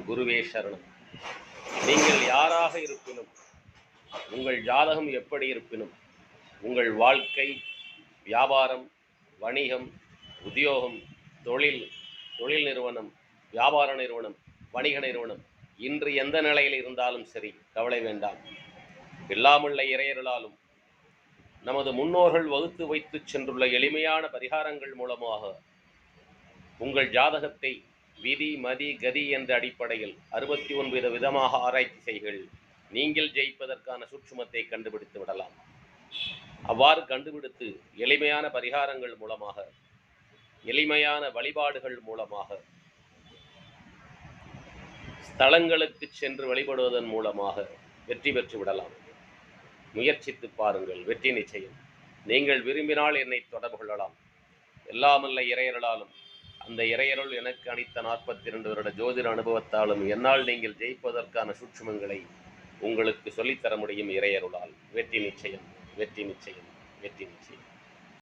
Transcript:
குருவே சரணம். நீங்கள் யாராக இருப்பினும், உங்கள் ஜாதகம் எப்படி இருப்பினும், உங்கள் வாழ்க்கை, வியாபாரம், வணிகம், உத்தியோகம், தொழில் நிறுவனம், வியாபார நிறுவனம், வணிக நிறுவனம் இன்று எந்த நிலையில் இருந்தாலும் சரி, கவலை வேண்டாம். எல்லாமுள்ள இறையருளாலும் நமது முன்னோர்கள் வகுத்து வைத்து சென்றுள்ள எளிமையான பரிகாரங்கள் மூலமாக உங்கள் ஜாதகத்தை விதி, மதி, கதி என்ற அடிப்படையில் 69 விதமாக ஆராய்ச்சி செய்கள். நீங்கள் ஜெயிப்பதற்கான சூட்சுமத்தை கண்டுபிடித்து விடலாம். அவ்வாறு கண்டுபிடித்து எளிமையான பரிகாரங்கள் மூலமாக, எளிமையான வழிபாடுகள் மூலமாக, ஸ்தலங்களுக்கு சென்று வழிபடுவதன் மூலமாக வெற்றி பெற்று விடலாம். முயற்சித்து பாருங்கள், வெற்றி நிச்சயம். நீங்கள் விரும்பினால் என்னை தொடர்பு கொள்ளலாம். எல்லாமல்ல இறையருளாலும், அந்த இறையருள் எனக்கு அளித்த 42 வருட ஜோதிட அனுபவத்தாலும் என்னால் நீங்கள் ஜெயிப்பதற்கான சூட்சுமங்களை உங்களுக்கு சொல்லித்தர முடியும். இறையருளால் வெற்றி நிச்சயம், வெற்றி நிச்சயம், வெற்றி நிச்சயம்.